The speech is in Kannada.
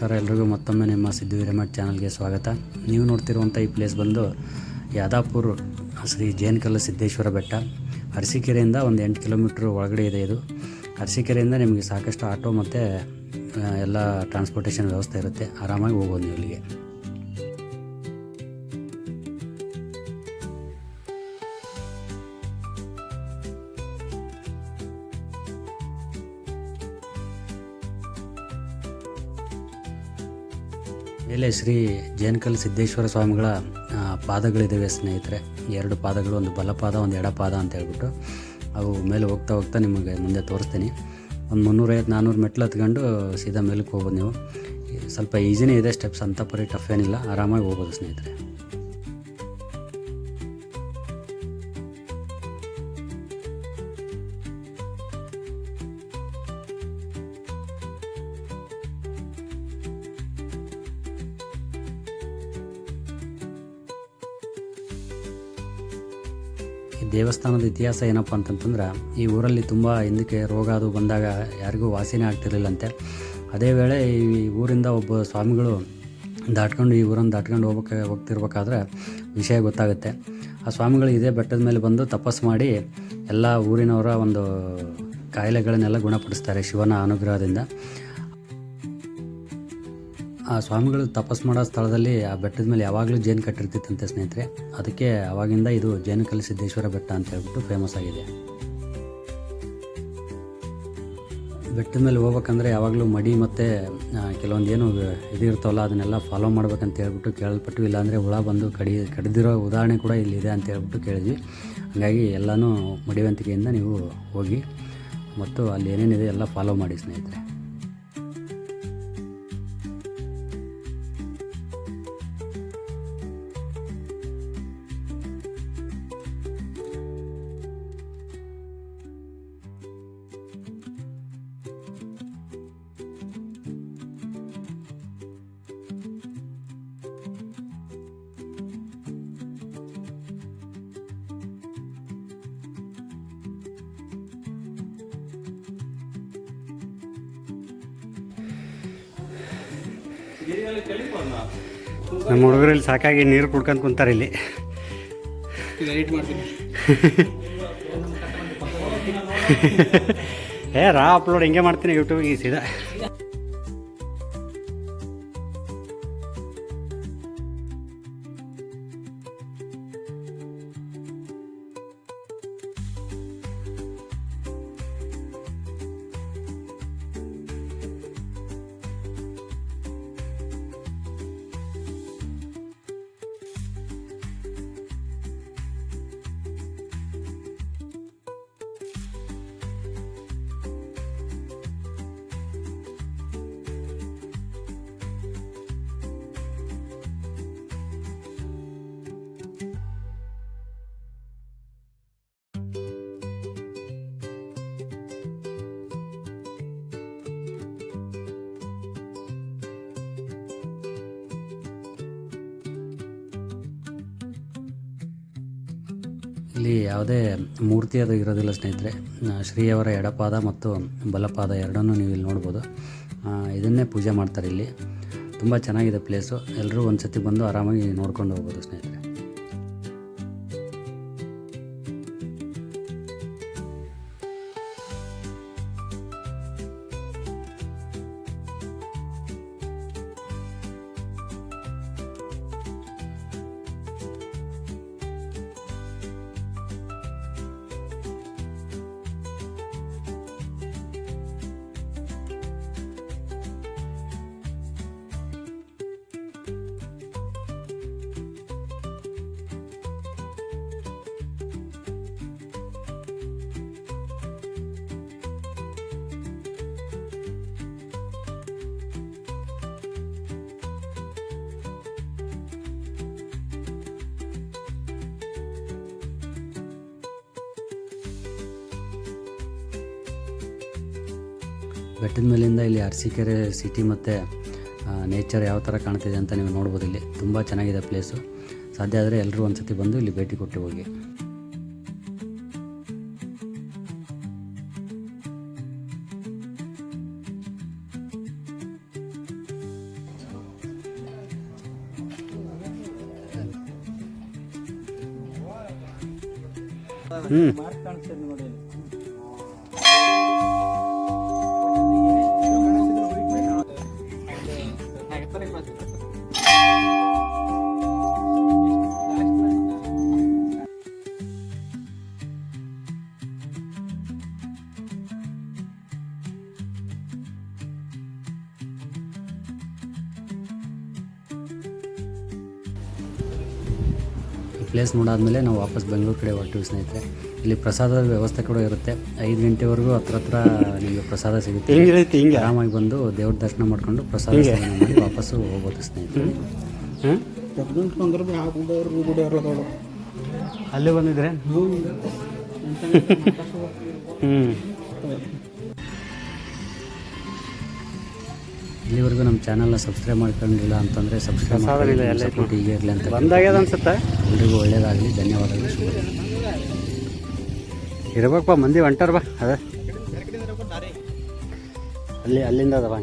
ನಮಸ್ಕಾರ ಎಲ್ರಿಗೂ ಮತ್ತೊಮ್ಮೆ ನಿಮ್ಮ ಸಿದ್ದು ಹಿರೇಮಠ್ ಚಾನಲ್ಗೆ ಸ್ವಾಗತ. ನೀವು ನೋಡ್ತಿರುವಂಥ ಈ ಪ್ಲೇಸ್ ಬಂದು ಯಾದಾಪುರ ಶ್ರೀ ಜೇನಕಲ್ಲು ಸಿದ್ದೇಶ್ವರ ಬೆಟ್ಟ. ಅರಸೀಕೆರೆಯಿಂದ ಒಂದು 8 ಕಿಲೋಮೀಟ್ರ್ ಒಳಗಡೆ ಇದೆ ಇದು. ಅರಸೀಕೆರೆಯಿಂದ ನಿಮಗೆ ಸಾಕಷ್ಟು ಆಟೋ ಮತ್ತು ಎಲ್ಲ ಟ್ರಾನ್ಸ್ಪೋರ್ಟೇಷನ್ ವ್ಯವಸ್ಥೆ ಇರುತ್ತೆ, ಆರಾಮಾಗಿ ಹೋಗ್ಬೋದು ನೀವು ಇಲ್ಲಿಗೆ. ಮೇಲೆ ಶ್ರೀ ಜೇನಕಲ್ಲು ಸಿದ್ದೇಶ್ವರ ಸ್ವಾಮಿಗಳ ಪಾದಗಳಿದ್ದಾವೆ ಸ್ನೇಹಿತರೆ. 2 ಪಾದಗಳು, ಒಂದು ಬಲಪಾದ ಒಂದು ಎಡಪಾದ ಅಂತ ಹೇಳ್ಬಿಟ್ಟು ಅವು ಮೇಲೆ ಹೋಗ್ತಾ ಹೋಗ್ತಾ ನಿಮಗೆ ಮುಂದೆ ತೋರಿಸ್ತೀನಿ. ಒಂದು 350-400 ಮೆಟ್ಲು ಹತ್ಕೊಂಡು ಸೀದಾ ಮೇಲಕ್ಕೆ ಹೋಗ್ಬೋದು ನೀವು. ಸ್ವಲ್ಪ ಈಸಿನೇ ಇದೆ, ಸ್ಟೆಪ್ಸ್ ಅಂತ ಪರಿ ಟಫ್ ಏನಿಲ್ಲ, ಆರಾಮಾಗಿ ಹೋಗ್ಬೋದು ಸ್ನೇಹಿತರೆ. ಈ ದೇವಸ್ಥಾನದ ಇತಿಹಾಸ ಏನಪ್ಪ ಅಂತಂತಂದ್ರೆ, ಈ ಊರಲ್ಲಿ ತುಂಬ ಹಿಂದಕ್ಕೆ ರೋಗ ಅದು ಬಂದಾಗ ಯಾರಿಗೂ ವಾಸಿನೇ ಆಗ್ತಿರಲಿಲ್ಲಂತೆ. ಅದೇ ವೇಳೆ ಈ ಊರಿಂದ ಒಬ್ಬ ಸ್ವಾಮಿಗಳು ದಾಟ್ಕೊಂಡು ಈ ಊರನ್ನು ದಾಟ್ಕೊಂಡು ಹೋಗ್ತಿರ್ಬೇಕಾದ್ರೆ ವಿಷಯ ಗೊತ್ತಾಗುತ್ತೆ. ಆ ಸ್ವಾಮಿಗಳು ಇದೇ ಬೆಟ್ಟದ ಮೇಲೆ ಬಂದು ತಪಸ್ಸು ಮಾಡಿ ಎಲ್ಲ ಊರಿನವರ ಒಂದು ಕಾಯಿಲೆಗಳನ್ನೆಲ್ಲ ಗುಣಪಡಿಸ್ತಾರೆ ಶಿವನ ಅನುಗ್ರಹದಿಂದ. ಆ ಸ್ವಾಮಿಗಳು ತಪಸ್ಸು ಮಾಡೋ ಸ್ಥಳದಲ್ಲಿ ಆ ಬೆಟ್ಟದ ಮೇಲೆ ಯಾವಾಗಲೂ ಜೇನು ಕಟ್ಟಿರ್ತಿತ್ತಂತೆ ಸ್ನೇಹಿತರೆ. ಅದಕ್ಕೆ ಆವಾಗಿಂದ ಇದು ಜೇನಕಲ್ಲು ಸಿದ್ದೇಶ್ವರ ಬೆಟ್ಟ ಅಂತ ಹೇಳ್ಬಿಟ್ಟು ಫೇಮಸ್ ಆಗಿದೆ. ಬೆಟ್ಟದ ಮೇಲೆ ಹೋಗ್ಬೇಕಂದ್ರೆ ಯಾವಾಗಲೂ ಮಡಿ ಮತ್ತು ಕೆಲವೊಂದು ಏನು ಇದು ಇರ್ತವಲ್ಲ ಅದನ್ನೆಲ್ಲ ಫಾಲೋ ಮಾಡ್ಬೇಕಂತ ಹೇಳ್ಬಿಟ್ಟು ಕೇಳಲ್ಪಟ್ಟು, ಇಲ್ಲಾಂದರೆ ಹುಳ ಬಂದು ಕಡಿದಿರೋ ಉದಾಹರಣೆ ಕೂಡ ಇಲ್ಲಿದೆ ಅಂತ ಹೇಳ್ಬಿಟ್ಟು ಕೇಳಿದ್ವಿ. ಹಾಗಾಗಿ ಎಲ್ಲನೂ ಮಡಿವಂತಿಕೆಯಿಂದ ನೀವು ಹೋಗಿ ಮತ್ತು ಅಲ್ಲಿ ಏನೇನಿದೆ ಎಲ್ಲ ಫಾಲೋ ಮಾಡಿ ಸ್ನೇಹಿತರೆ. ನಮ್ಮ ಹುಡುಗರಲ್ಲಿ ಸಾಕಾಗಿ ನೀರು ಕುಡ್ಕೊಂಡು ಕುಂತಾರೆ ಇಲ್ಲಿ. ರಾ ಅಪ್ಲೋಡ್ ಹಿಂಗೆ ಮಾಡ್ತೀನಿ ಯೂಟ್ಯೂಬಿಗೆ ಸೀದಾ. ಇಲ್ಲಿ ಯಾವುದೇ ಮೂರ್ತಿ ಅದು ಇರೋದಿಲ್ಲ ಸ್ನೇಹಿತರೆ. ಶ್ರೀಯವರ ಎಡಪಾದ ಮತ್ತು ಬಲಪಾದ ಎರಡನ್ನೂ ನೀವು ಇಲ್ಲಿ ನೋಡ್ಬೋದು. ಇದನ್ನೇ ಪೂಜೆ ಮಾಡ್ತಾರೆ ಇಲ್ಲಿ. ತುಂಬ ಚೆನ್ನಾಗಿದೆ ಪ್ಲೇಸು. ಎಲ್ಲರೂ ಒಂದು ಸತಿ ಬಂದು ಆರಾಮಾಗಿ ನೋಡ್ಕೊಂಡು ಹೋಗ್ಬೋದು ಸ್ನೇಹಿತರೆ. ಬೆಟ್ಟದ ಮೇಲಿಂದ ಇಲ್ಲಿ ಅರಸೀಕೆರೆ ಸಿಟಿ ಮತ್ತು ನೇಚರ್ ಯಾವ ಥರ ಕಾಣ್ತಿದೆ ಅಂತ ನೀವು ನೋಡ್ಬೋದು. ಇಲ್ಲಿ ತುಂಬ ಚೆನ್ನಾಗಿದೆ ಪ್ಲೇಸು. ಸಾಧ್ಯ ಆದರೆ ಎಲ್ಲರೂ ಒಂದು ಸತಿ ಬಂದು ಇಲ್ಲಿ ಭೇಟಿ ಕೊಟ್ಟು ಹೋಗಿ. ಹ್ಞೂ ಪ್ಲೇಸ್ ನೋಡಾದ್ಮೇಲೆ ನಾವು ವಾಪಸ್ ಬೆಂಗಳೂರು ಕಡೆ ಹೊರಟಿವಿ ಸ್ನೇಹಿತರೆ. ಇಲ್ಲಿ ಪ್ರಸಾದದ ವ್ಯವಸ್ಥೆ ಕೂಡ ಇರುತ್ತೆ. 5 ಗಂಟೆವರೆಗೂ ಹತ್ರ ನಿಮಗೆ ಪ್ರಸಾದ ಸಿಗುತ್ತೆ. ಹಿಂಗೆ ಆರಾಮಾಗಿ ಬಂದು ದೇವ್ರ ದರ್ಶನ ಮಾಡ್ಕೊಂಡು ಪ್ರಸಾದ ಸೇವನೆ ಮಾಡಿ ವಾಪಸ್ಸು ಹೋಗ್ಬೋದು ಸ್ನೇಹಿತರೆ. ಅಲ್ಲೇ ಬಂದಿದ್ರೆ ಇಲ್ಲಿವರೆಗೂ ನಮ್ಮ ಚಾನಲ್ನ ಸಬ್ಸ್ಕ್ರೈಬ್ ಮಾಡ್ಕೊಂಡಿಲ್ಲ ಅಂತಂದರೆ ಸಬ್ಸ್ಕ್ರೈಬ್ ಮಾಡಿಲ್ಲ, ಸಪೋರ್ಟ್ ಹೀಗೆ ಇರಲಿ ಅಂತ ಬಂದಾಗ್ಯದ ಅನ್ಸುತ್ತೆ. ಎಲ್ರಿಗೂ ಒಳ್ಳೇದಾಗಲಿ, ಧನ್ಯವಾದಗಳು, ಶುಭ ಇರ್ಬೇಕಪ್ಪ. ಮಂದಿ ಹೊಂಟಾರ ಬಾ. ಅದ ಅಲ್ಲಿಂದ ಅದ ಬಾ.